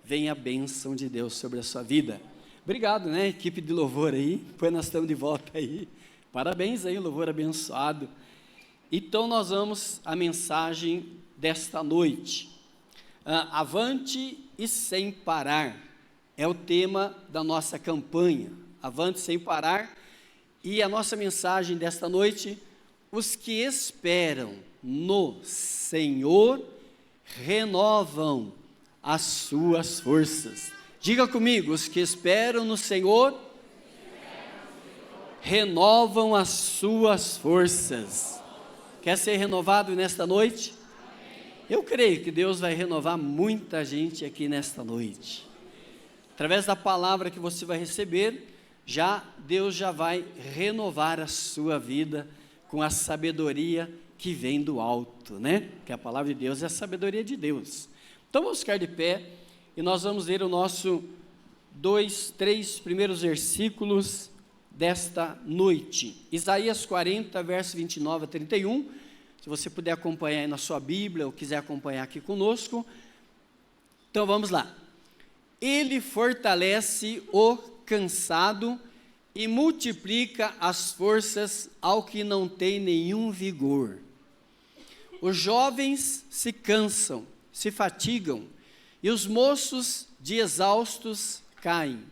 venha a bênção de Deus sobre a sua vida. Obrigado, né, equipe de louvor aí, pois nós estamos de volta aí. Parabéns aí, louvor abençoado. Então nós vamos à mensagem desta noite. Avante e sem parar é o tema da nossa campanha. Avante sem parar. E a nossa mensagem desta noite: os que esperam no Senhor renovam as suas forças. Diga comigo: os que esperam no Senhor renovam as suas forças. Quer ser renovado nesta noite? Eu creio que Deus vai renovar muita gente aqui nesta noite. Através da palavra que você vai receber, Deus já vai renovar a sua vida com a sabedoria que vem do alto, né? Que a palavra de Deus é a sabedoria de Deus. Então vamos ficar de pé e nós vamos ler o nosso 3 primeiros versículos desta noite. Isaías 40, verso 29 a 31. Se você puder acompanhar aí na sua Bíblia ou quiser acompanhar aqui conosco. Então vamos lá. Ele fortalece o cansado e multiplica as forças ao que não tem nenhum vigor. Os jovens se cansam, se fatigam, e os moços de exaustos caem.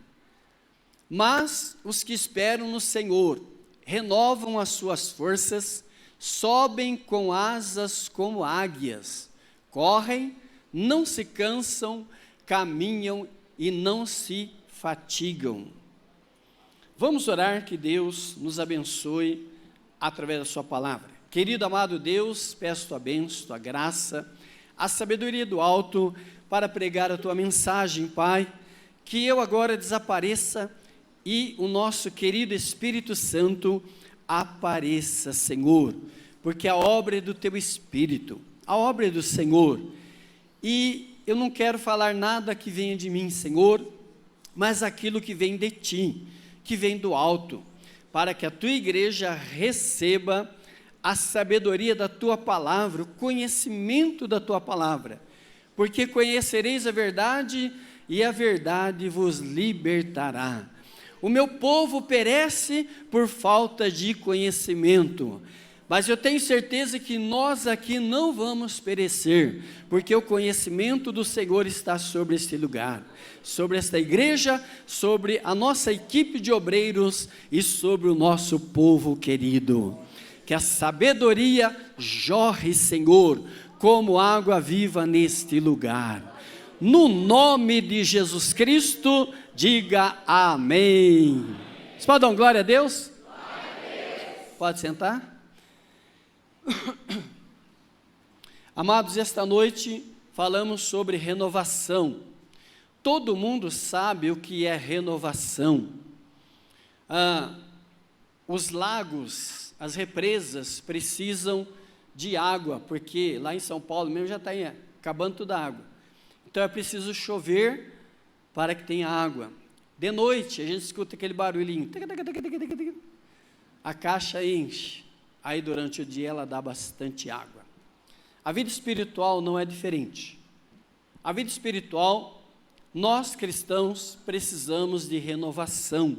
Mas os que esperam no Senhor renovam as suas forças, sobem com asas como águias, correm, não se cansam, caminham e não se fatigam. Vamos orar que Deus nos abençoe através da sua palavra. Querido amado Deus, peço tua bênção, tua graça, a sabedoria do alto para pregar a tua mensagem, Pai. Que eu agora desapareça e o nosso querido Espírito Santo apareça, Senhor, porque a obra é do teu Espírito, a obra é do Senhor, e eu não quero falar nada que venha de mim, Senhor, mas aquilo que vem de ti, que vem do alto, para que a tua igreja receba a sabedoria da tua palavra, o conhecimento da tua palavra, porque conhecereis a verdade e a verdade vos libertará. O meu povo perece por falta de conhecimento, mas eu tenho certeza que nós aqui não vamos perecer, porque o conhecimento do Senhor está sobre este lugar, sobre esta igreja, sobre a nossa equipe de obreiros e sobre o nosso povo querido. Que a sabedoria jorre, Senhor, como água viva neste lugar. No nome de Jesus Cristo, diga amém. Vocês podem dar glória a Deus? Glória a Deus. Pode sentar. Amados, esta noite falamos sobre renovação. Todo mundo sabe o que é renovação. Os lagos, as represas precisam de água, porque lá em São Paulo mesmo já está acabando toda a água. Então é preciso chover para que tenha água. De noite a gente escuta aquele barulhinho, a caixa enche, aí durante o dia ela dá bastante água. A vida espiritual não é diferente. A vida espiritual, nós cristãos precisamos de renovação,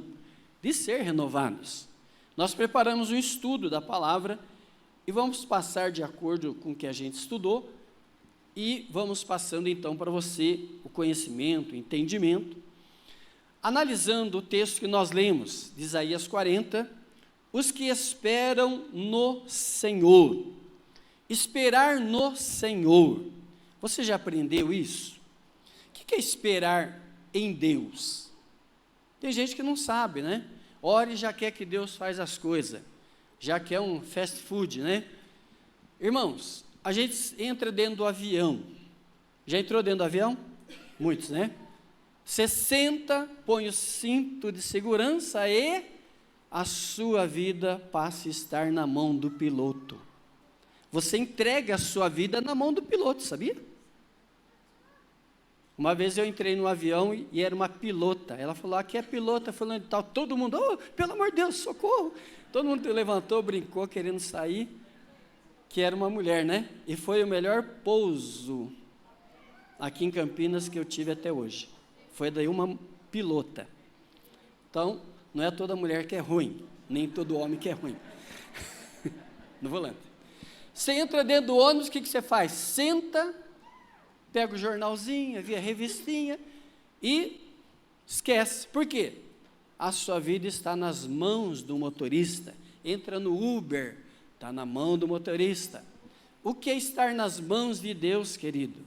de ser renovados. Nós preparamos um estudo da palavra e vamos passar de acordo com o que a gente estudou, e vamos passando então para você o conhecimento, o entendimento, analisando o texto que nós lemos, de Isaías 40, os que esperam no Senhor. Esperar no Senhor. Você já aprendeu isso? O que é esperar em Deus? Tem gente que não sabe, né? Ora e já quer que Deus faz as coisas, já quer um fast food, né? Irmãos, a gente entra dentro do avião. Já entrou dentro do avião? Muitos, né? Você senta, põe o cinto de segurança e a sua vida passa a estar na mão do piloto. Você entrega a sua vida na mão do piloto, sabia? Uma vez eu entrei no avião e era uma pilota. Ela falou: aqui é pilota, falando de tal. Todo mundo, oh, pelo amor de Deus, socorro. Todo mundo levantou, brincou, querendo sair, que era uma mulher, né? E foi o melhor pouso aqui em Campinas que eu tive até hoje. Foi daí uma pilota. Então, não é toda mulher que é ruim, nem todo homem que é ruim. No volante. Você entra dentro do ônibus, o que você faz? Senta, pega o jornalzinho, via a revistinha e esquece. Por quê? A sua vida está nas mãos do motorista. Entra no Uber, está na mão do motorista. O que é estar nas mãos de Deus, querido?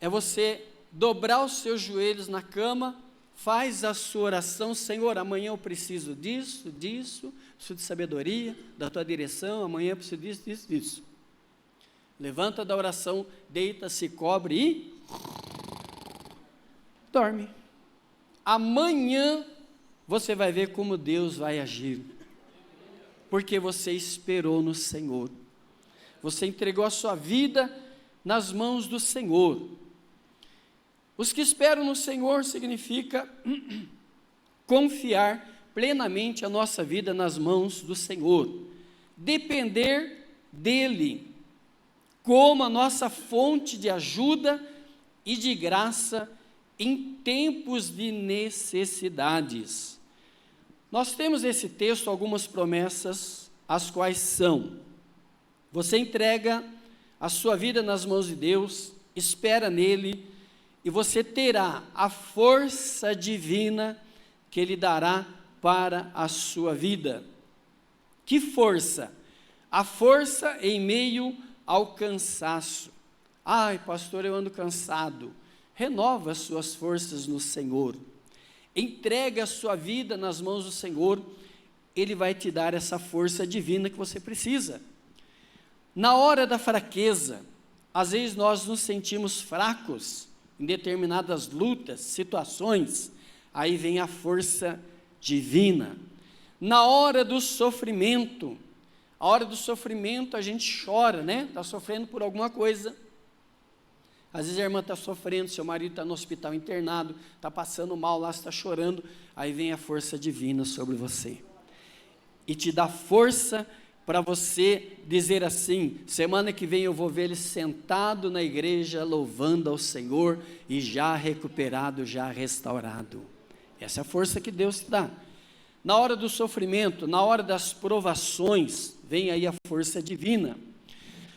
É você dobrar os seus joelhos na cama, faz a sua oração: Senhor, amanhã eu preciso disso, preciso de sabedoria, da tua direção, amanhã eu preciso disso. Levanta da oração, deita, se cobre e dorme. Amanhã você vai ver como Deus vai agir, porque você esperou no Senhor, você entregou a sua vida nas mãos do Senhor. Os que esperam no Senhor significa confiar plenamente a nossa vida nas mãos do Senhor, depender dEle como a nossa fonte de ajuda e de graça em tempos de necessidades. Nós temos nesse texto algumas promessas, as quais são: você entrega a sua vida nas mãos de Deus, espera nele, e você terá a força divina que Ele dará para a sua vida. Que força? A força em meio ao cansaço. Ai, pastor, eu ando cansado. Renova as suas forças no Senhor. Entrega a sua vida nas mãos do Senhor. Ele vai te dar essa força divina que você precisa. Na hora da fraqueza, às vezes nós nos sentimos fracos em determinadas lutas, situações, aí vem a força divina. Na hora do sofrimento, a hora do sofrimento a gente chora, né? Está sofrendo por alguma coisa. Às vezes a irmã está sofrendo, seu marido está no hospital internado, está passando mal lá, está chorando, aí vem a força divina sobre você. E te dá força para você dizer assim: semana que vem eu vou ver ele sentado na igreja, louvando ao Senhor, e já recuperado, já restaurado. Essa é a força que Deus te dá. Na hora do sofrimento, na hora das provações, vem aí a força divina.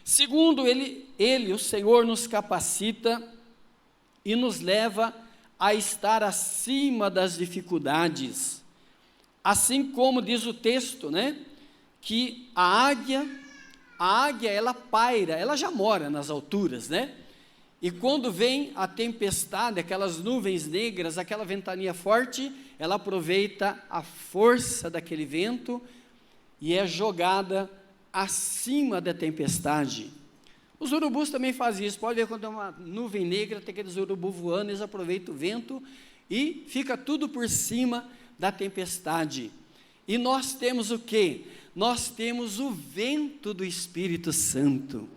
Segundo, o Senhor, nos capacita e nos leva a estar acima das dificuldades. Assim como diz o texto, né? Que a águia ela paira, ela já mora nas alturas, né? E quando vem a tempestade, aquelas nuvens negras, aquela ventania forte, ela aproveita a força daquele vento e é jogada acima da tempestade. Os urubus também fazem isso. Pode ver quando tem uma nuvem negra, tem aqueles urubus voando, eles aproveitam o vento e fica tudo por cima da tempestade. E nós temos o quê? Nós temos o vento do Espírito Santo.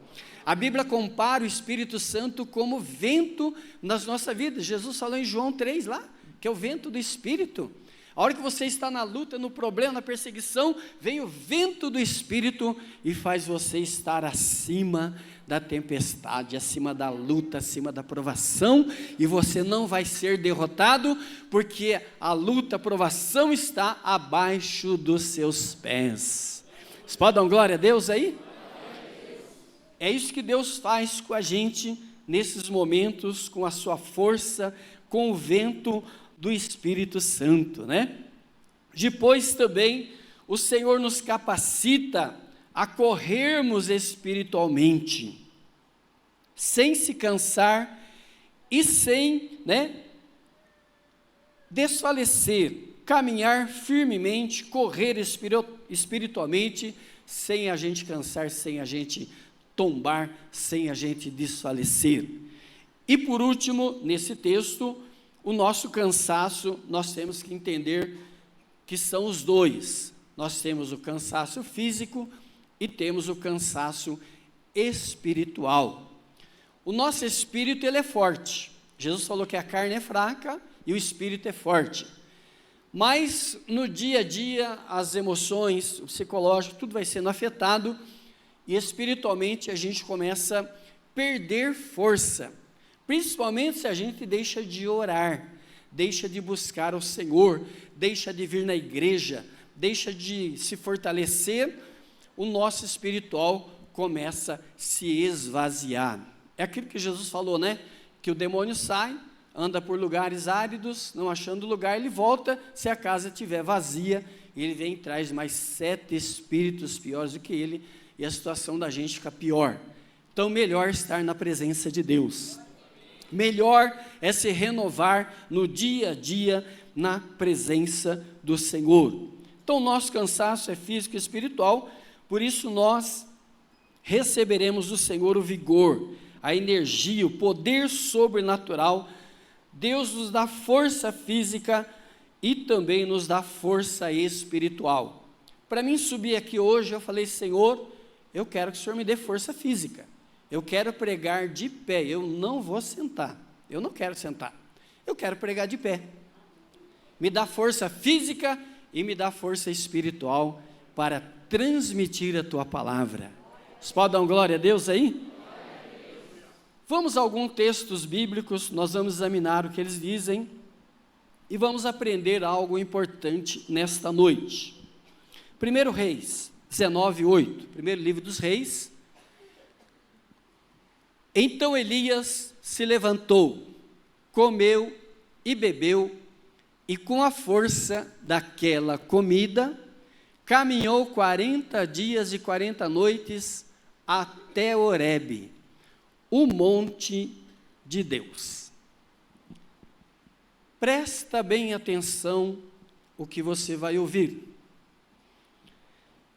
A Bíblia compara o Espírito Santo como vento nas nossas vidas. Jesus falou em João 3 lá, que é o vento do Espírito. A hora que você está na luta, no problema, na perseguição, vem o vento do Espírito e faz você estar acima da tempestade, acima da luta, acima da provação, e você não vai ser derrotado, porque a luta, a provação está abaixo dos seus pés. Vocês podem dar glória a Deus aí? É isso que Deus faz com a gente nesses momentos, com a sua força, com o vento do Espírito Santo, né? Depois também o Senhor nos capacita a corrermos espiritualmente, sem se cansar e sem, desfalecer, caminhar firmemente, correr espiritualmente, sem a gente cansar, sem a gente tombar, sem a gente desfalecer. E por último, nesse texto, o nosso cansaço, nós temos que entender que são os dois. Nós temos o cansaço físico e temos o cansaço espiritual. O nosso espírito, ele é forte. Jesus falou que a carne é fraca e o espírito é forte. Mas no dia a dia, as emoções, o psicológico, tudo vai sendo afetado, e espiritualmente a gente começa perder força, principalmente se a gente deixa de orar, deixa de buscar o Senhor, deixa de vir na igreja, deixa de se fortalecer, o nosso espiritual começa a se esvaziar. É aquilo que Jesus falou, né? Que o demônio sai, anda por lugares áridos, não achando lugar, ele volta, se a casa estiver vazia, ele vem e traz mais 7 espíritos piores do que ele, e a situação da gente fica pior. Então, melhor estar na presença de Deus. Melhor é se renovar no dia a dia, na presença do Senhor. Então, o nosso cansaço é físico e espiritual, por isso nós receberemos do Senhor o vigor, a energia, o poder sobrenatural. Deus nos dá força física e também nos dá força espiritual. Para mim subir aqui hoje, eu falei, Senhor, eu quero que o Senhor me dê força física. Eu quero pregar de pé, eu não vou sentar. Eu não quero sentar. Eu quero pregar de pé. Me dá força física e me dá força espiritual para transmitir a tua palavra. Você pode dar uma glória a Deus aí? Vamos a alguns textos bíblicos, nós vamos examinar o que eles dizem e vamos aprender algo importante nesta noite. 1 Reis 19:8, primeiro livro dos Reis. Então Elias se levantou, comeu e bebeu, e com a força daquela comida, caminhou 40 dias e 40 noites até Horebe, o monte de Deus. Presta bem atenção o que você vai ouvir.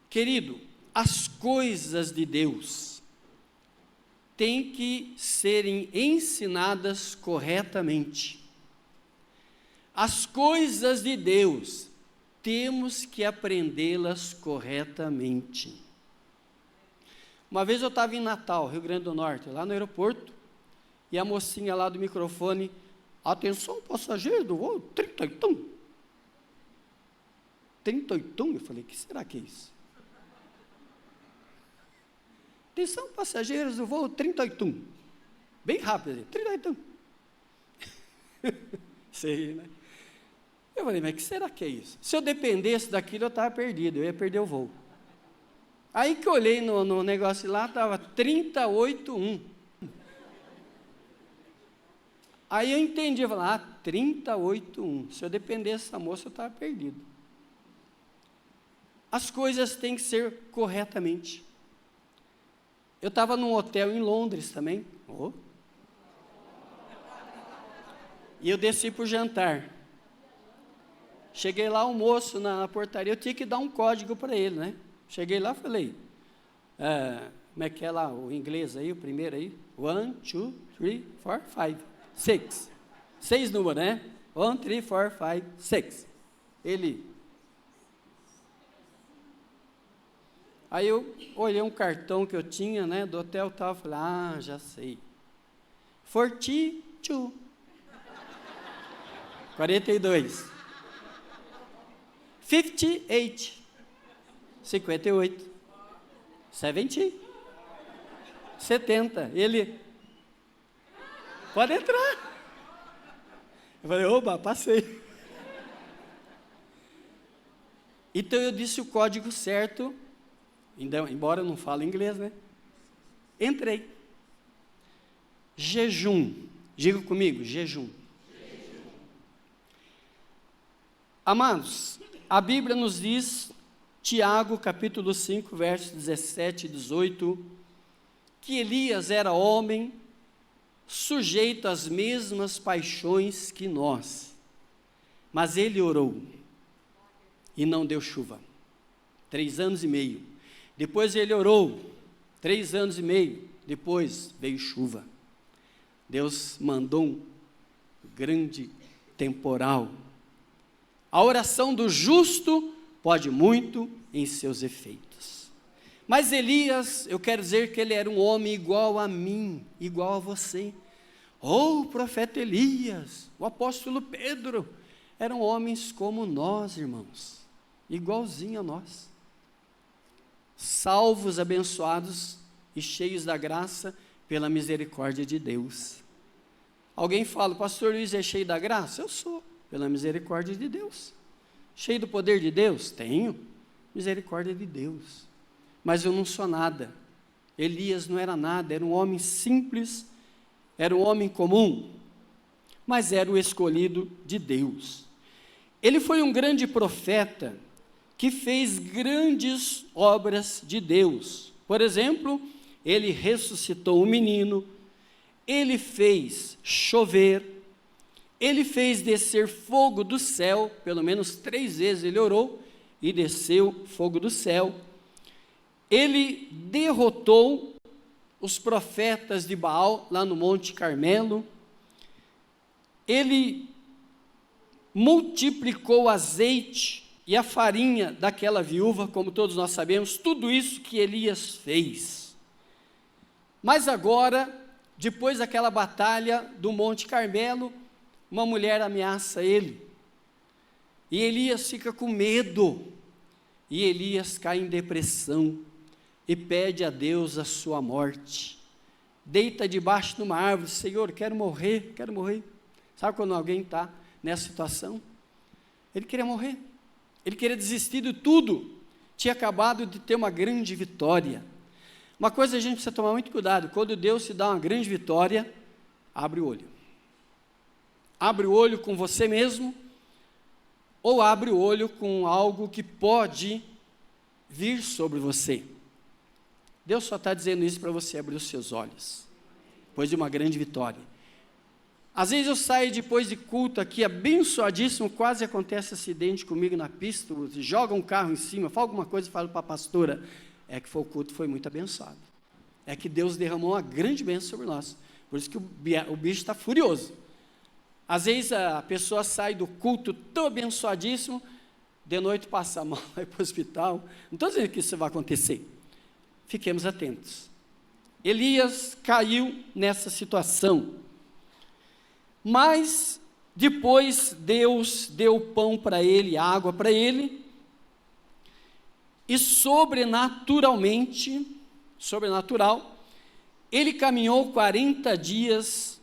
Querido, as coisas de Deus têm que serem ensinadas corretamente. As coisas de Deus, temos que aprendê-las corretamente. Uma vez eu estava em Natal, Rio Grande do Norte, lá no aeroporto, e a mocinha lá do microfone, atenção passageiro do voo 38. 38? Eu falei, o que será que é isso? Atenção passageiros do voo 38. Bem rápido, 38. Sei, né? Eu falei, mas o que será que é isso? Se eu dependesse daquilo, eu estava perdido, eu ia perder o voo. Aí que eu olhei no negócio lá, estava 38.1. Aí eu entendi, eu falei, 38.1. Se eu dependesse dessa moça, eu estava perdido. As coisas têm que ser corretamente. Eu estava num hotel em Londres também. E eu desci para o jantar. Cheguei lá, o moço na portaria, eu tinha que dar um código para ele, né? Cheguei lá e falei, como é que é lá o inglês aí, o primeiro aí? 1, 2, 3, 4, 5, 6. 6 números, né? 1, 3, 4, 5, 6. Ele. Aí eu olhei um cartão que eu tinha, né, do hotel e tal, falei, já sei. 42. 42. 58. 58. 70. 70. Ele, pode entrar. Eu falei, oba, passei. Então eu disse o código certo, embora eu não fale inglês, né? Entrei. Jejum. Diga comigo, jejum. Amados, a Bíblia nos diz, Tiago, capítulo 5, versos 17 e 18, que Elias era homem sujeito às mesmas paixões que nós, mas ele orou e não deu chuva, 3 anos e meio. Depois ele orou, 3 anos e meio, depois veio chuva. Deus mandou um grande temporal. A oração do justo pode muito em seus efeitos. Mas Elias, eu quero dizer que ele era um homem igual a mim, igual a você. O profeta Elias, o apóstolo Pedro, eram homens como nós, irmãos, igualzinho a nós. Salvos, abençoados e cheios da graça Pela misericórdia de Deus. Alguém fala, pastor Luiz é cheio da graça? Eu sou, pela misericórdia de Deus. Cheio do poder de Deus? Tenho, misericórdia de Deus. Mas eu não sou nada. Elias não era nada, era um homem simples, era um homem comum, mas era o escolhido de Deus. Ele foi um grande profeta, que fez grandes obras de Deus. Por exemplo, ele ressuscitou um menino, ele fez chover, ele fez descer fogo do céu, pelo menos 3 vezes ele orou, e desceu fogo do céu. Ele derrotou os profetas de Baal, lá no Monte Carmelo. Ele multiplicou o azeite e a farinha daquela viúva, como todos nós sabemos, tudo isso que Elias fez. Mas agora, depois daquela batalha do Monte Carmelo, uma mulher ameaça ele, e Elias fica com medo, e Elias cai em depressão, e pede a Deus a sua morte, deita debaixo de uma árvore, Senhor, quero morrer, sabe quando alguém está nessa situação? Ele queria morrer, ele queria desistir de tudo, tinha acabado de ter uma grande vitória. Uma coisa a gente precisa tomar muito cuidado, quando Deus te dá uma grande vitória, abre o olho com você mesmo, ou abre o olho com algo que pode vir sobre você. Deus só está dizendo isso para você abrir os seus olhos, depois de uma grande vitória. Às vezes eu saio depois de culto aqui, abençoadíssimo, quase acontece acidente comigo na pista, joga um carro em cima, fala alguma coisa e falo para a pastora, é que o culto foi muito abençoado, é que Deus derramou uma grande bênção sobre nós, por isso que o bicho está furioso. Às vezes a pessoa sai do culto tão abençoadíssimo, de noite passa mal, vai para o hospital, não estou dizendo que isso vai acontecer, fiquemos atentos. Elias caiu nessa situação, mas depois Deus deu pão para ele, água para ele, e sobrenatural, ele caminhou 40 dias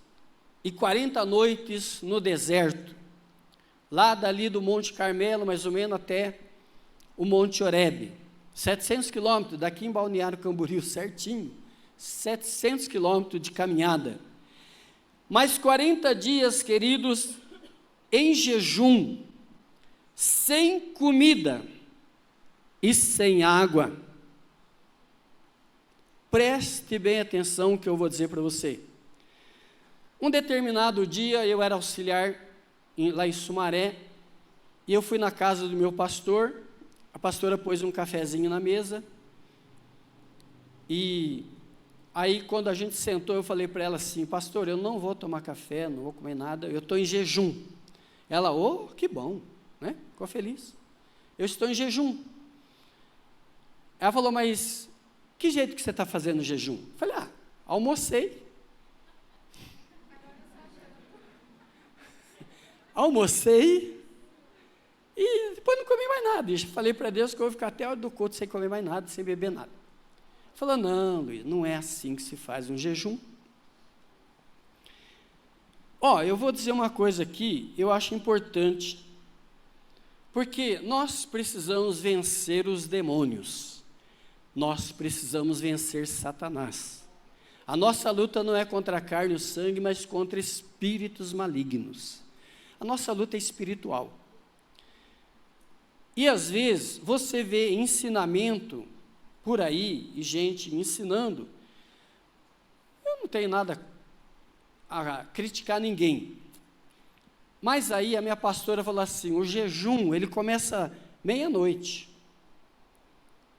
e 40 noites no deserto, lá dali do Monte Carmelo, mais ou menos até o Monte Horebe, 700 quilômetros, daqui em Balneário Camboriú, certinho, 700 quilômetros de caminhada, mas 40 dias, queridos, em jejum, sem comida e sem água. Preste bem atenção no que eu vou dizer para você. Um determinado dia, eu era auxiliar lá em Sumaré, e eu fui na casa do meu pastor, a pastora pôs um cafezinho na mesa, e aí quando a gente sentou, eu falei para ela assim, pastor, eu não vou tomar café, não vou comer nada, eu estou em jejum. Ela, que bom, né? Ficou feliz. Eu estou em jejum. Ela falou, mas que jeito que você está fazendo jejum? Eu falei, almocei. Almocei e depois não comi mais nada. E falei para Deus que eu vou ficar até a hora do culto sem comer mais nada, sem beber nada. Falou, não, Luiz, não é assim que se faz um jejum. Eu vou dizer uma coisa aqui, eu acho importante, porque nós precisamos vencer os demônios, nós precisamos vencer Satanás. A nossa luta não é contra a carne e o sangue, mas contra espíritos malignos. A nossa luta é espiritual. E às vezes você vê ensinamento por aí, e gente ensinando, eu não tenho nada a criticar ninguém, mas aí a minha pastora falou assim, o jejum, ele começa meia-noite,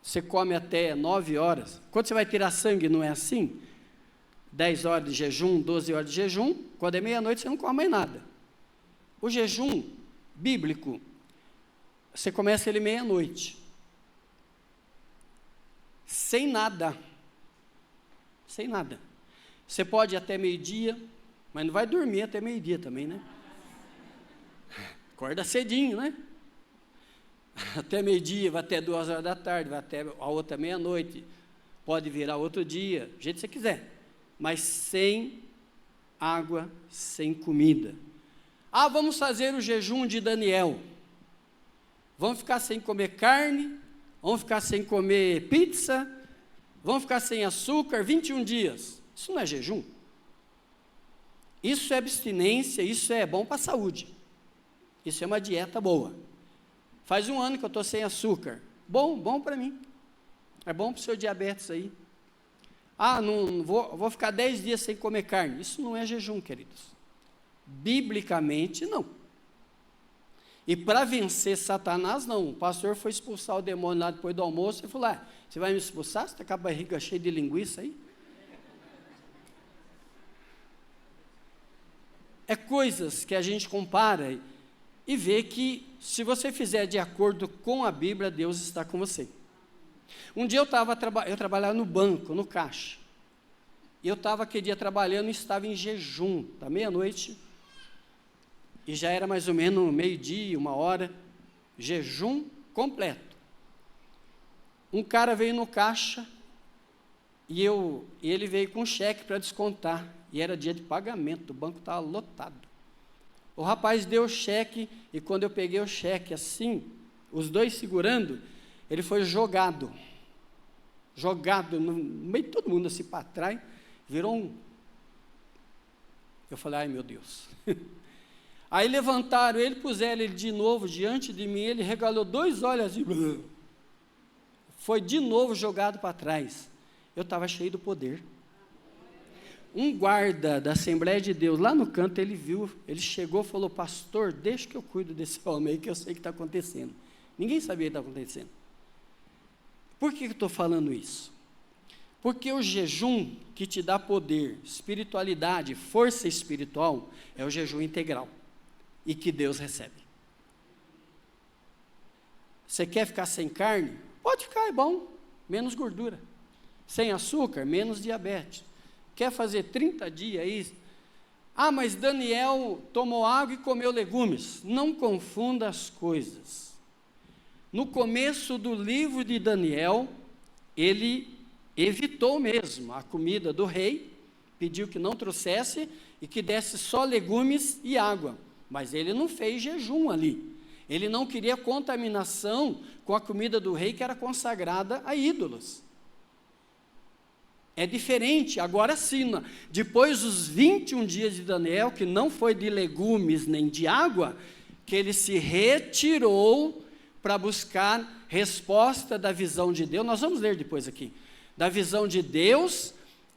você come até 9 horas, quando você vai tirar sangue, não é assim? 10 horas de jejum, 12 horas de jejum, quando é meia-noite você não come mais nada. O jejum bíblico, você começa ele meia-noite, sem nada, você pode ir até meio-dia, mas não vai dormir até meio-dia também, né? Acorda cedinho, né? Até meio-dia, vai até 2 horas da tarde, vai até a outra meia-noite, pode virar outro dia, do jeito que você quiser, mas sem água, sem comida. Ah, vamos fazer o jejum de Daniel. Vamos ficar sem comer carne, vamos ficar sem comer pizza, vamos ficar sem açúcar 21 dias. Isso não é jejum. Isso é abstinência, isso é bom para a saúde. Isso é uma dieta boa. Faz 1 ano que eu estou sem açúcar. Bom para mim. É bom para o seu diabetes aí. Ah, não vou ficar 10 dias sem comer carne. Isso não é jejum, queridos. Biblicamente, não. E para vencer Satanás, não. O pastor foi expulsar o demônio lá depois do almoço e falou, você vai me expulsar? Você está com a barriga cheia de linguiça aí? É coisas que a gente compara e vê que, se você fizer de acordo com a Bíblia, Deus está com você. Um dia eu trabalhava no banco, no caixa, e eu estava aquele dia trabalhando e estava em jejum, da meia-noite, e já era mais ou menos meio-dia, 1h, jejum completo. Um cara veio no caixa, e ele veio com um cheque para descontar, e era dia de pagamento, o banco estava lotado. O rapaz deu o cheque, e quando eu peguei o cheque assim, os dois segurando, ele foi jogado no meio de todo mundo assim para trás, virou um... Eu falei, ai meu Deus. Aí levantaram ele, puseram ele de novo diante de mim, ele regalou 2 olhos assim, foi de novo jogado para trás. Eu estava cheio do poder. Um guarda da Assembleia de Deus, lá no canto, ele viu, ele chegou e falou, pastor, deixa que eu cuido desse homem aí, que eu sei o que está acontecendo. Ninguém sabia o que está acontecendo. Por que eu estou falando isso? Porque o jejum que te dá poder, espiritualidade, força espiritual, é o jejum integral, e que Deus recebe. Você quer ficar sem carne? Pode ficar, é bom, menos gordura. Sem açúcar, menos diabetes. Quer fazer 30 dias aí? Ah, mas Daniel tomou água e comeu legumes. Não confunda as coisas. No começo do livro de Daniel, ele evitou mesmo a comida do rei, pediu que não trouxesse e que desse só legumes e água. Mas ele não fez jejum ali. Ele não queria contaminação com a comida do rei que era consagrada a ídolos. É diferente, agora sim, depois dos 21 dias de Daniel, que não foi de legumes nem de água, que ele se retirou para buscar resposta da visão de Deus. Nós vamos ler depois aqui. Da visão de Deus,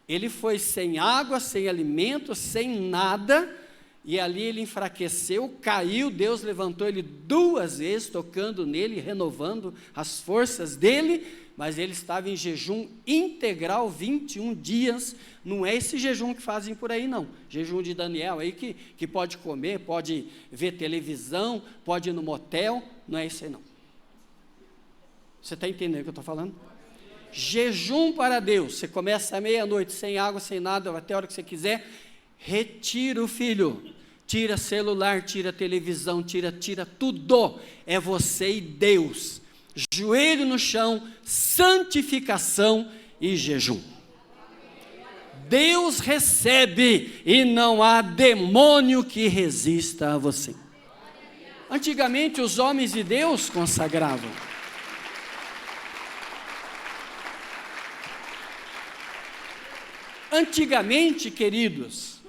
ele foi sem água, sem alimento, sem nada, e ali ele enfraqueceu, caiu, Deus levantou ele 2 vezes, tocando nele, renovando as forças dele, mas ele estava em jejum integral, 21 dias, não é esse jejum que fazem por aí não, jejum de Daniel aí que pode comer, pode ver televisão, pode ir no motel, não é esse aí não. Você está entendendo o que eu estou falando? Jejum para Deus, você começa à meia-noite, sem água, sem nada, até a hora que você quiser, retira o filho, tira celular, tira televisão, tira tudo, é você e Deus, joelho no chão, santificação e jejum. Deus recebe e não há demônio que resista a você. Antigamente os homens de Deus consagravam. Antigamente, queridos,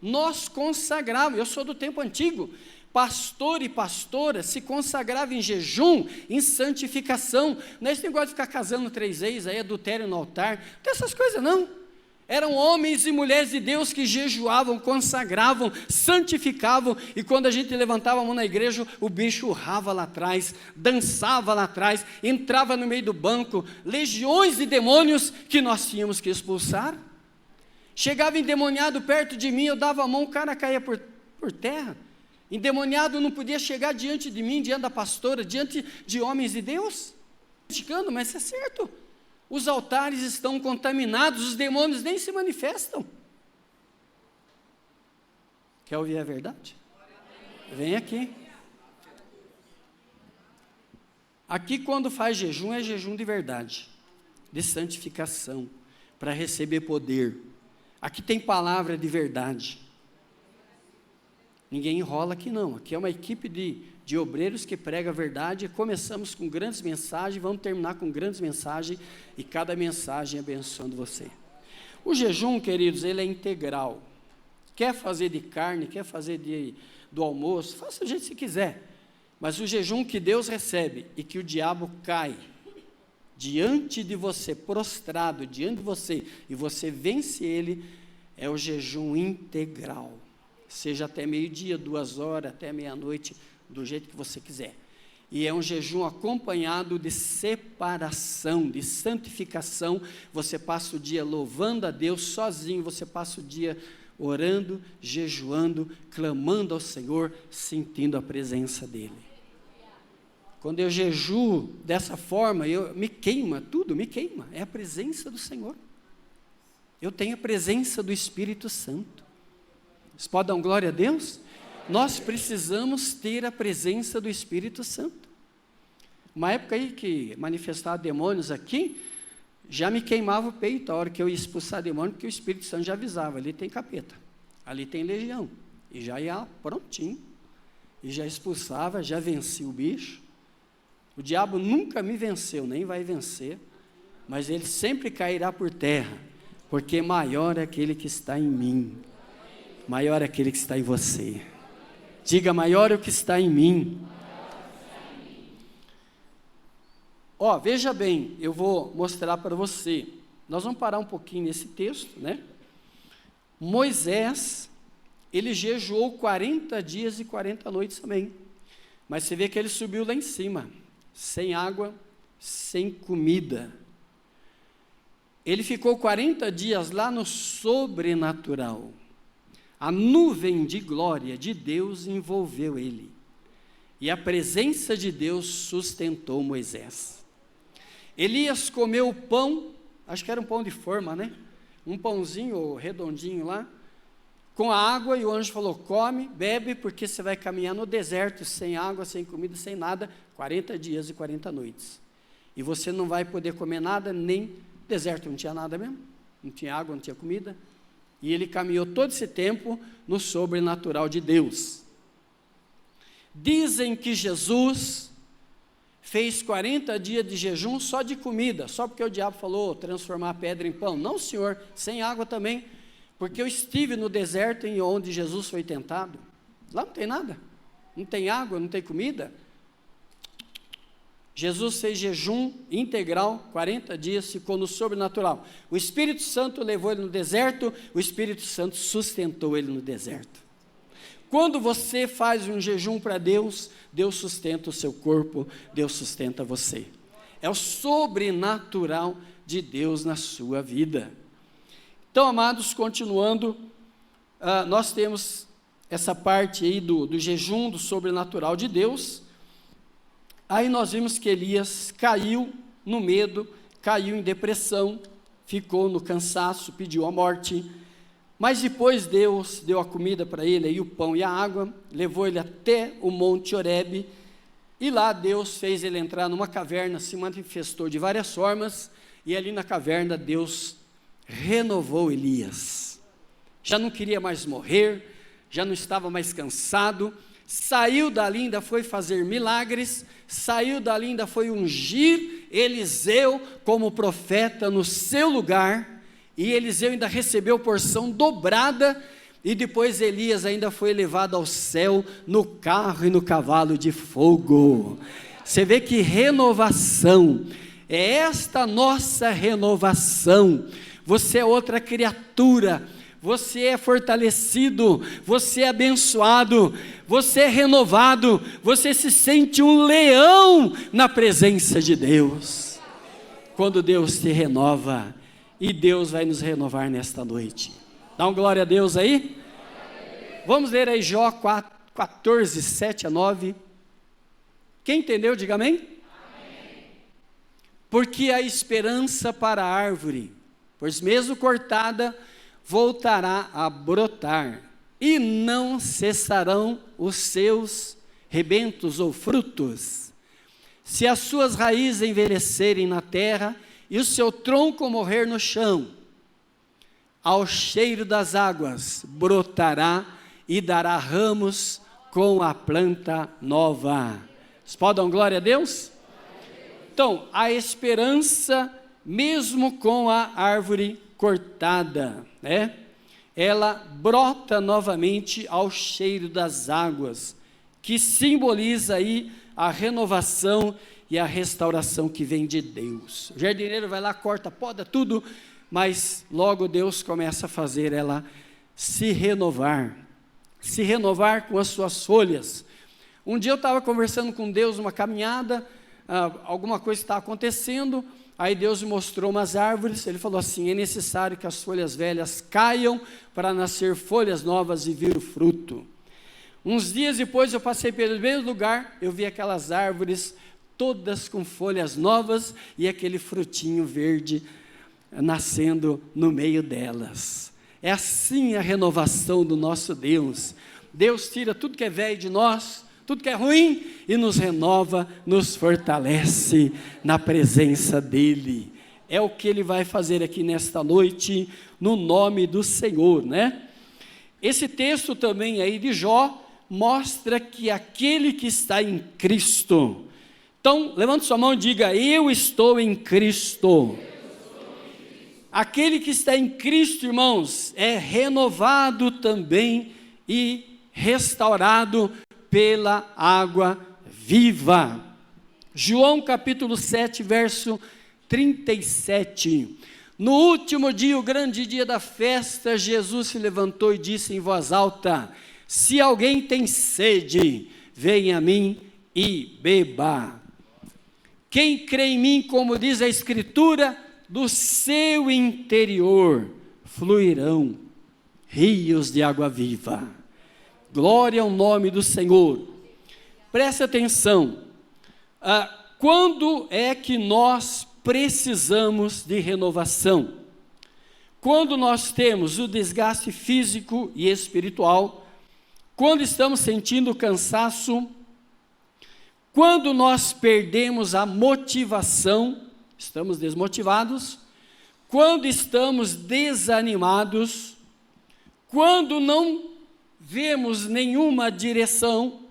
nós consagrávamos, eu sou do tempo antigo, pastor e pastora se consagravam em jejum, em santificação, não é esse negócio de ficar casando 3 vezes, aí adultério no altar, não tem essas coisas não, eram homens e mulheres de Deus que jejuavam, consagravam, santificavam, e quando a gente levantava a mão na igreja, o bicho urrava lá atrás, dançava lá atrás, entrava no meio do banco, legiões de demônios que nós tínhamos que expulsar. Chegava endemoniado perto de mim, eu dava a mão, o cara caía por terra. Endemoniado não podia chegar diante de mim, diante da pastora, diante de homens de Deus. Criticando, mas isso é certo. Os altares estão contaminados, os demônios nem se manifestam. Quer ouvir a verdade? Vem aqui. Aqui quando faz jejum, é jejum de verdade, de santificação, para receber poder. Aqui tem palavra de verdade. Ninguém enrola aqui não. Aqui é uma equipe de obreiros que prega a verdade. Começamos com grandes mensagens, vamos terminar com grandes mensagens, e cada mensagem abençoando você. O jejum, queridos, ele é integral. Quer fazer de carne, quer fazer do almoço, faça do jeito que você quiser. Mas o jejum que Deus recebe e que o diabo cai diante de você, prostrado diante de você, e você vence ele, é o jejum integral. Seja até meio-dia, 2 horas, até meia-noite, do jeito que você quiser. E é um jejum acompanhado de separação, de santificação. Você passa o dia louvando a Deus sozinho, você passa o dia orando, jejuando, clamando ao Senhor, sentindo a presença dEle. Quando eu jejuo dessa forma, me queima, tudo me queima, é a presença do Senhor. Eu tenho a presença do Espírito Santo. Vocês podem dar glória a Deus? Nós precisamos ter a presença do Espírito Santo. Uma época aí que manifestava demônios aqui, já me queimava o peito a hora que eu ia expulsar demônio, porque o Espírito Santo já avisava, ali tem capeta, ali tem legião, e já ia prontinho, e já expulsava, já vencia o bicho. O diabo nunca me venceu, nem vai vencer, mas ele sempre cairá por terra, porque maior é aquele que está em mim, maior é aquele que está em você. Diga, maior é o que está em mim. Ó, veja bem, eu vou mostrar para você. Nós vamos parar um pouquinho nesse texto, né? Moisés, ele jejuou 40 dias e 40 noites também. Mas você vê que ele subiu lá em cima, sem água, sem comida. Ele ficou 40 dias lá no sobrenatural. A nuvem de glória de Deus envolveu ele. E a presença de Deus sustentou Moisés. Elias comeu o pão, acho que era um pão de forma, né? Um pãozinho redondinho lá, com a água, e o anjo falou, come, bebe, porque você vai caminhar no deserto, sem água, sem comida, sem nada, 40 dias e 40 noites. E você não vai poder comer nada, nem deserto, não tinha nada mesmo, não tinha água, não tinha comida. E ele caminhou todo esse tempo no sobrenatural de Deus. Dizem que Jesus fez 40 dias de jejum só de comida, só porque o diabo falou transformar a pedra em pão. Não, Senhor, sem água também, porque eu estive no deserto em onde Jesus foi tentado. Lá não tem nada, não tem água, não tem comida. Jesus fez jejum integral, 40 dias, ficou no sobrenatural. O Espírito Santo levou ele no deserto, o Espírito Santo sustentou ele no deserto. Quando você faz um jejum para Deus, Deus sustenta o seu corpo, Deus sustenta você. É o sobrenatural de Deus na sua vida. Então, amados, continuando, nós temos essa parte aí do jejum, do sobrenatural de Deus. Aí nós vimos que Elias caiu no medo, caiu em depressão, ficou no cansaço, pediu a morte. Mas depois Deus deu a comida para ele, aí o pão e a água, levou ele até o Monte Horebe, e lá Deus fez ele entrar numa caverna, se manifestou de várias formas, e ali na caverna Deus renovou Elias. Já não queria mais morrer, já não estava mais cansado, saiu dali, ainda foi fazer milagres, saiu dali, ainda foi ungir Eliseu como profeta no seu lugar, e Eliseu ainda recebeu porção dobrada, e depois Elias ainda foi levado ao céu no carro e no cavalo de fogo. Você vê que renovação, é esta nossa renovação. Você é outra criatura, você é fortalecido, você é abençoado, você é renovado, você se sente um leão na presença de Deus. Quando Deus te renova, e Deus vai nos renovar nesta noite. Dá um glória a Deus aí? Vamos ler aí Jó 14, 7 a 9. Quem entendeu, diga amém. Amém. Porque a esperança para a árvore, pois mesmo cortada, voltará a brotar, e não cessarão os seus rebentos ou frutos. Se as suas raízes envelhecerem na terra, e o seu tronco morrer no chão, ao cheiro das águas, brotará e dará ramos com a planta nova. Vocês podem dar glória a Deus? Então, a esperança, mesmo com a árvore cortada, né? Ela brota novamente ao cheiro das águas, que simboliza aí a renovação e a restauração que vem de Deus. O jardineiro vai lá, corta, poda tudo, mas logo Deus começa a fazer ela se renovar com as suas folhas. Um dia eu estava conversando com Deus numa caminhada, alguma coisa estava acontecendo, aí Deus me mostrou umas árvores, Ele falou assim: é necessário que as folhas velhas caiam para nascer folhas novas e vir o fruto. Uns dias depois eu passei pelo mesmo lugar, eu vi aquelas árvores todas com folhas novas e aquele frutinho verde nascendo no meio delas. É assim a renovação do nosso Deus. Deus tira tudo que é velho de nós, tudo que é ruim, e nos renova, nos fortalece na presença dEle. É o que Ele vai fazer aqui nesta noite, no nome do Senhor, né? Esse texto também aí de Jó, mostra que aquele que está em Cristo, então levante sua mão e diga: eu estou em Cristo. Aquele que está em Cristo, irmãos, é renovado também e restaurado pela água viva. João capítulo 7, verso 37. No último dia, o grande dia da festa, Jesus se levantou e disse em voz alta: se alguém tem sede, venha a mim e beba. Quem crê em mim, como diz a Escritura, do seu interior fluirão rios de água viva. Glória ao nome do Senhor. Preste atenção. Quando é que nós precisamos de renovação? Quando nós temos o desgaste físico e espiritual, quando estamos sentindo cansaço, quando nós perdemos a motivação, estamos desmotivados, quando estamos desanimados, quando não vemos nenhuma direção,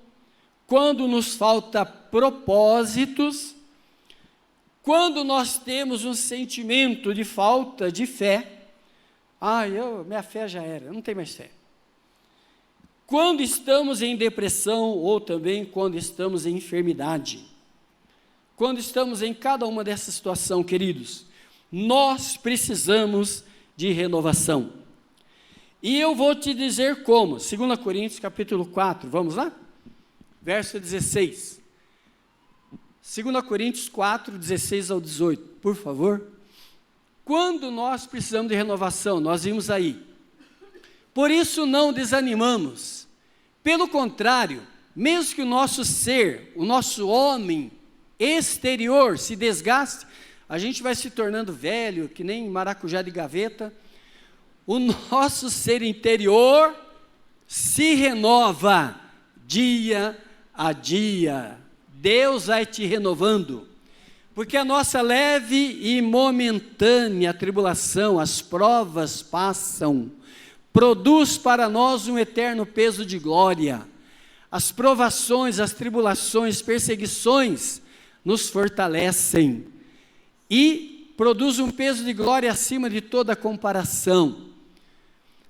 quando nos falta propósitos, quando nós temos um sentimento de falta de fé, minha fé já era, eu não tenho mais fé. Quando estamos em depressão ou também quando estamos em enfermidade, quando estamos em cada uma dessas situações, queridos, nós precisamos de renovação. E eu vou te dizer como. 2 Coríntios capítulo 4, vamos lá? Verso 16. 2 Coríntios 4, 16 ao 18, por favor. Quando nós precisamos de renovação, nós vimos aí. Por isso não desanimamos. Pelo contrário, mesmo que o nosso ser, o nosso homem exterior se desgaste, a gente vai se tornando velho, que nem maracujá de gaveta, o nosso ser interior se renova dia a dia. Deus vai te renovando, porque a nossa leve e momentânea tribulação, as provas passam, produz para nós um eterno peso de glória. As provações, as tribulações, perseguições nos fortalecem e produz um peso de glória acima de toda comparação,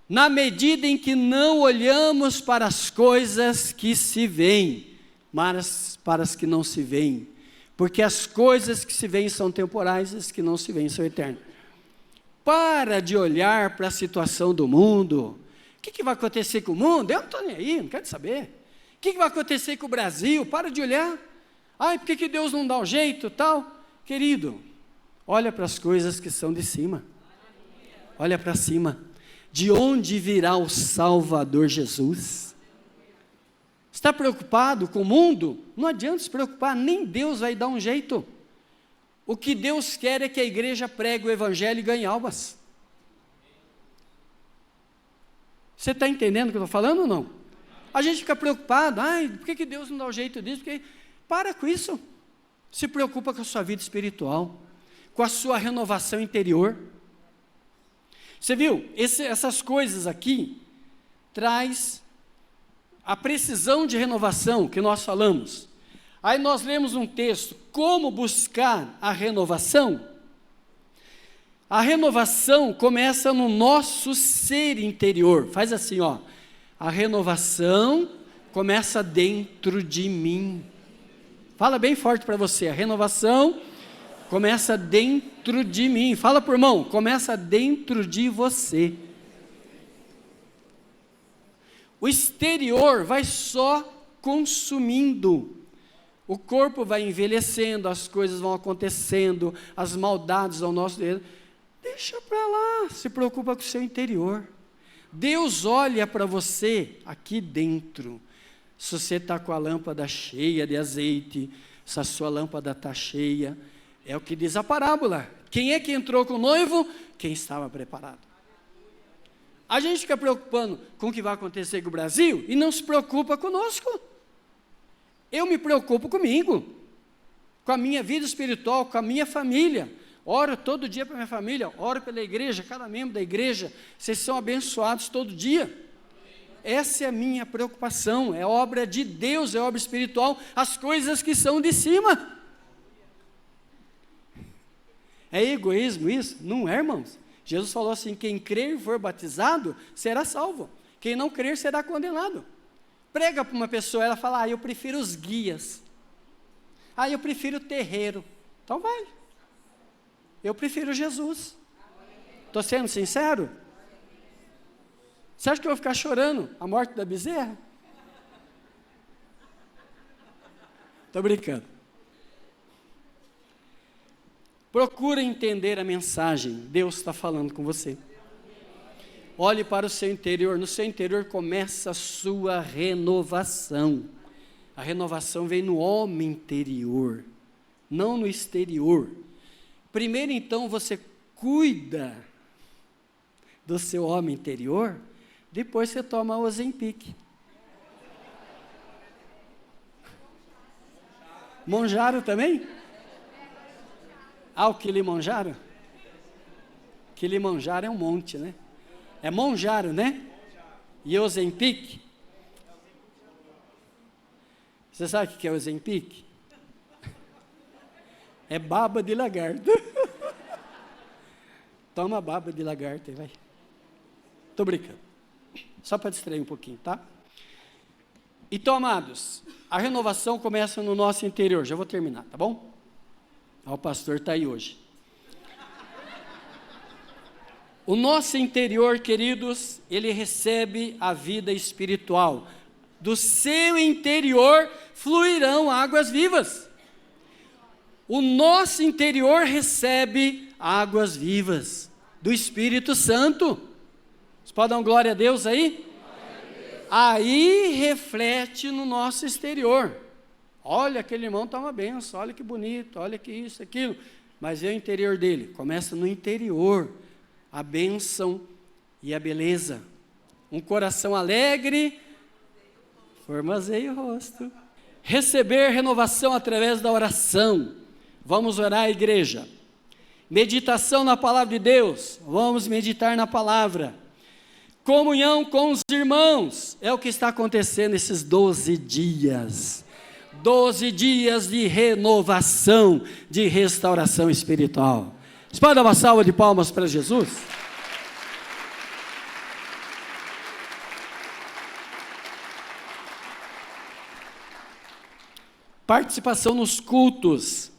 na medida em que não olhamos para as coisas que se veem, mas para as que não se veem, porque as coisas que se veem são temporais, as que não se veem são eternas. Para de olhar para a situação do mundo. O que vai acontecer com o mundo? Eu não estou nem aí, não quero saber. O que vai acontecer com o Brasil? Para de olhar. Por que Deus não dá um jeito, tal? Querido, olha para as coisas que são de cima. Olha para cima. De onde virá o Salvador Jesus? Está preocupado com o mundo? Não adianta se preocupar, nem Deus vai dar um jeito. O que Deus quer é que a igreja pregue o evangelho e ganhe almas. Você está entendendo o que eu estou falando ou não? A gente fica preocupado, por que Deus não dá um jeito disso? Para com isso. Se preocupa com a sua vida espiritual, com a sua renovação interior. Você viu? Essas coisas aqui traz a precisão de renovação que nós falamos. Aí nós lemos um texto, como buscar a renovação? A renovação começa no nosso ser interior. Faz assim, ó. A renovação começa dentro de mim. Fala bem forte para você. A renovação começa dentro de mim. Fala por irmão, começa dentro de você. O exterior vai só consumindo. O corpo vai envelhecendo, as coisas vão acontecendo, as maldades ao nosso dedo. Deixa para lá, se preocupa com o seu interior. Deus olha para você aqui dentro. Se você está com a lâmpada cheia de azeite, se a sua lâmpada está cheia, é o que diz a parábola. Quem é que entrou com o noivo? Quem estava preparado. A gente fica preocupando com o que vai acontecer com o Brasil e não se preocupa conosco. Eu me preocupo comigo, com a minha vida espiritual, com a minha família. Oro todo dia para minha família, oro pela igreja, cada membro da igreja, vocês são abençoados todo dia. Essa é a minha preocupação, é obra de Deus, é obra espiritual, as coisas que são de cima. É egoísmo isso? Não é, irmãos. Jesus falou assim, quem crer e for batizado, será salvo. Quem não crer, será condenado. Prega para uma pessoa, ela fala, eu prefiro os guias. Eu prefiro o terreiro. Então vai. Eu prefiro Jesus. Estou sendo sincero? Você acha que eu vou ficar chorando a morte da bezerra? Estou brincando. Procura entender a mensagem. Deus está falando com você. Olhe para o seu interior. No seu interior começa a sua renovação. A renovação vem no homem interior, não no exterior. Primeiro, então, você cuida do seu homem interior, depois você toma o Ozempic. Monjaro também? O Kilimanjaro? Kilimanjaro é um monte, né? É Monjaro, né? E Ozempic? Você sabe o que é Ozempic? É baba de lagarto. Toma baba de lagarto e vai. Estou brincando. Só para distrair um pouquinho, tá? Então, amados, a renovação começa no nosso interior. Já vou terminar, tá bom? O pastor está aí hoje. O nosso interior, queridos, ele recebe a vida espiritual. Do seu interior fluirão águas vivas. O nosso interior recebe águas vivas do Espírito Santo. Você pode dar uma glória a Deus aí? Aí reflete no nosso exterior. Olha, aquele irmão está uma benção, olha que bonito, olha que isso, aquilo. Mas é o interior dele, começa no interior, a bênção e a beleza. Um coração alegre, formoseia o rosto. Receber renovação através da oração. Vamos orar, igreja. Meditação na palavra de Deus, vamos meditar na palavra. Comunhão com os irmãos, é o que está acontecendo esses 12 dias. 12 dias de renovação, de restauração espiritual. Você pode dar uma salva de palmas para Jesus? Participação nos cultos.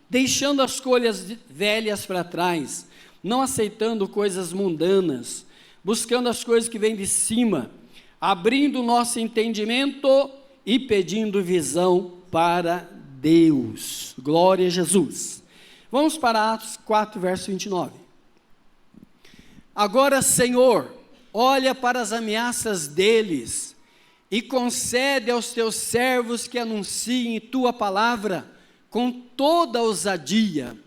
Deixando as coisas velhas para trás, não aceitando coisas mundanas, buscando as coisas que vêm de cima, abrindo o nosso entendimento e pedindo visão para Deus. Glória a Jesus. Vamos para Atos 4, verso 29. Agora, Senhor, olha para as ameaças deles e concede aos teus servos que anunciem tua palavra com toda ousadia,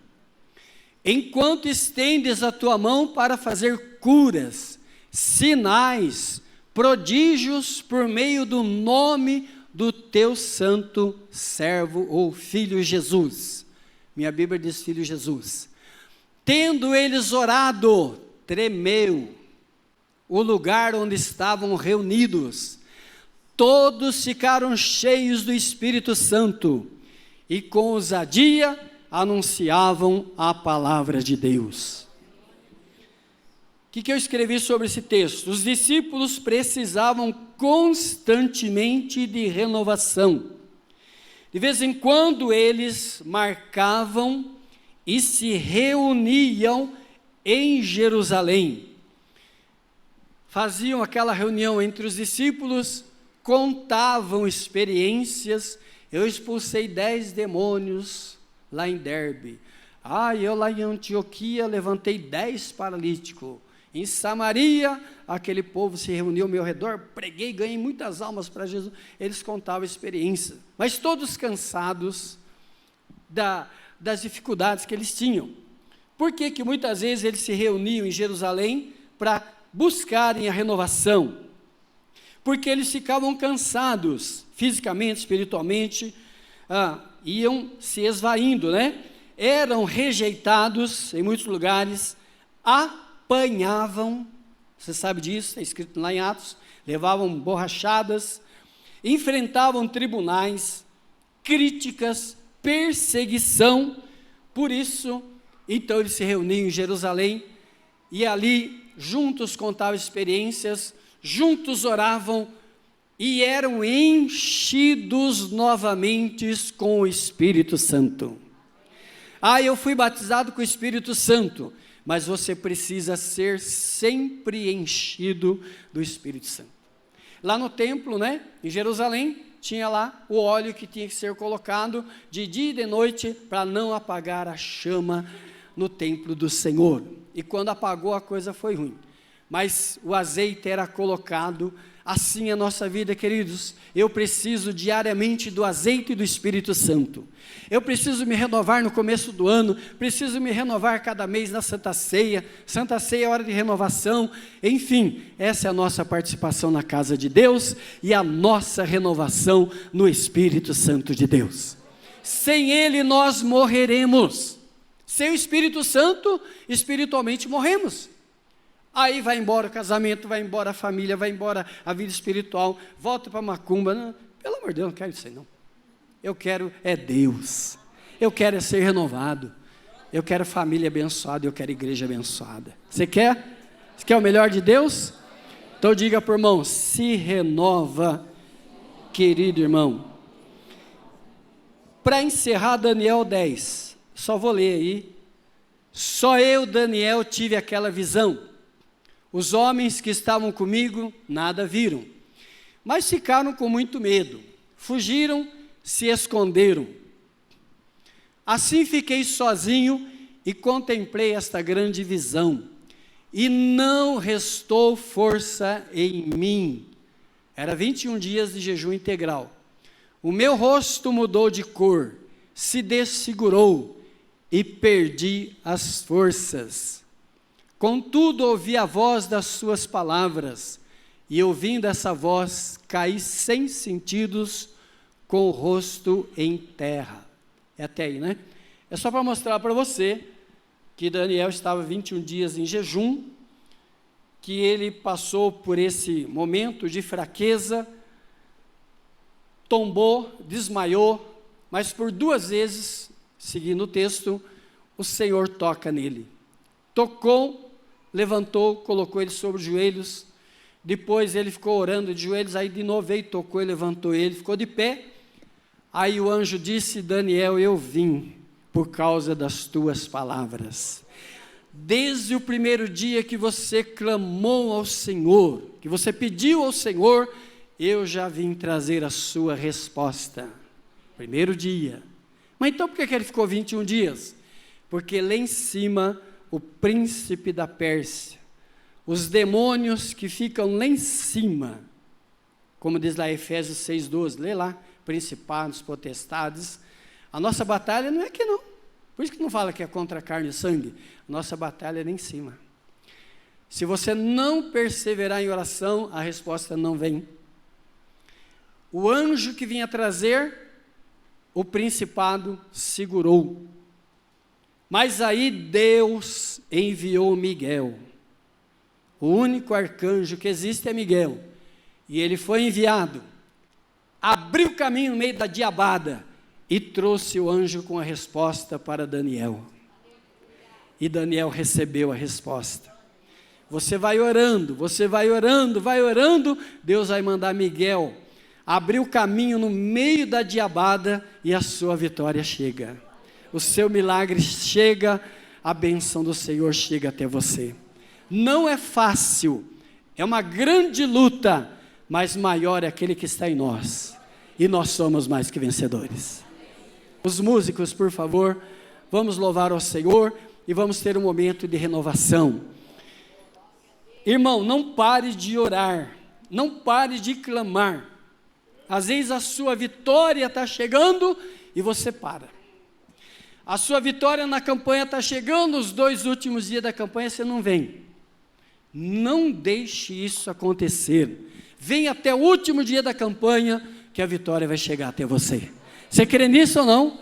enquanto estendes a tua mão para fazer curas, sinais, prodígios por meio do nome do teu santo servo ou filho Jesus. Minha Bíblia diz filho Jesus. Tendo eles orado, tremeu o lugar onde estavam reunidos. Todos ficaram cheios do Espírito Santo e com ousadia anunciavam a palavra de Deus. O que eu escrevi sobre esse texto? Os discípulos precisavam constantemente de renovação. De vez em quando eles marcavam e se reuniam em Jerusalém. Faziam aquela reunião entre os discípulos, contavam experiências. Eu expulsei 10 demônios lá em Derbe. Eu lá em Antioquia levantei 10 paralíticos. Em Samaria, aquele povo se reuniu ao meu redor, preguei, ganhei muitas almas para Jesus. Eles contavam experiência, mas todos cansados das dificuldades que eles tinham. Por que muitas vezes eles se reuniam em Jerusalém para buscarem a renovação? Porque eles ficavam cansados, fisicamente, espiritualmente, iam se esvaindo, né? Eram rejeitados em muitos lugares, apanhavam, você sabe disso, está escrito lá em Atos, levavam borrachadas, enfrentavam tribunais, críticas, perseguição. Por isso, então eles se reuniam em Jerusalém, e ali juntos contavam experiências, juntos oravam, e eram enchidos novamente com o Espírito Santo. Eu fui batizado com o Espírito Santo, mas você precisa ser sempre enchido do Espírito Santo. Lá no templo, né, em Jerusalém, tinha lá o óleo que tinha que ser colocado de dia e de noite para não apagar a chama no templo do Senhor. E quando apagou, a coisa foi ruim. Mas o azeite era colocado. Assim a nossa vida, queridos. Eu preciso diariamente do azeite do Espírito Santo. Eu preciso me renovar no começo do ano, preciso me renovar cada mês na Santa Ceia. Santa Ceia é hora de renovação. Enfim, essa é a nossa participação na casa de Deus e a nossa renovação no Espírito Santo de Deus. Sem Ele nós morreremos. Sem o Espírito Santo, espiritualmente morremos. Aí vai embora o casamento, vai embora a família, vai embora a vida espiritual, volta para a macumba. Não, pelo amor de Deus, não quero isso aí não. Eu quero Deus. Eu quero ser renovado. Eu quero família abençoada, eu quero igreja abençoada. Você quer? Você quer o melhor de Deus? Então diga para o irmão, se renova, querido irmão. Para encerrar Daniel 10, só vou ler aí. Só eu, Daniel, tive aquela visão. Os homens que estavam comigo nada viram, mas ficaram com muito medo, fugiram, se esconderam. Assim fiquei sozinho e contemplei esta grande visão, e não restou força em mim. Era 21 dias de jejum integral. O meu rosto mudou de cor, se desfigurou e perdi as forças. Contudo, ouvi a voz das suas palavras, e ouvindo essa voz, caí sem sentidos, com o rosto em terra. É até aí, né? É só para mostrar para você que Daniel estava 21 dias em jejum, que ele passou por esse momento de fraqueza, tombou, desmaiou, mas por 2 vezes, seguindo o texto, o Senhor toca nele. Tocou, levantou, colocou ele sobre os joelhos, depois ele ficou orando de joelhos, aí de novo veio, tocou e levantou ele, ficou de pé. Aí o anjo disse, Daniel, eu vim por causa das tuas palavras. Desde o primeiro dia que você clamou ao Senhor, que você pediu ao Senhor, eu já vim trazer a sua resposta. Primeiro dia. Mas então por que ele ficou 21 dias? Porque lá em cima, o príncipe da Pérsia, os demônios que ficam lá em cima, como diz lá Efésios 6,12, lê lá, principados, potestades. A nossa batalha não é aqui não, por isso que não fala que é contra carne e sangue, nossa batalha é lá em cima. Se você não perseverar em oração, a resposta não vem. O anjo que vinha trazer, o principado segurou. Mas aí Deus enviou Miguel. O único arcanjo que existe é Miguel. E ele foi enviado, abriu caminho no meio da diabada e trouxe o anjo com a resposta para Daniel. E Daniel recebeu a resposta. Você vai orando, vai orando, Deus vai mandar Miguel abrir o caminho no meio da diabada e a sua vitória chega. O seu milagre chega, a bênção do Senhor chega até você. Não é fácil, é uma grande luta, mas maior é aquele que está em nós, e nós somos mais que vencedores. Os músicos, por favor, vamos louvar ao Senhor e vamos ter um momento de renovação. Irmão, não pare de orar, não pare de clamar. Às vezes a sua vitória está chegando e você para. A sua vitória na campanha está chegando, os 2 últimos dias da campanha você não vem. Não deixe isso acontecer. Vem até o último dia da campanha que a vitória vai chegar até você. Você crê nisso ou não?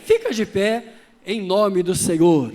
Fica de pé em nome do Senhor.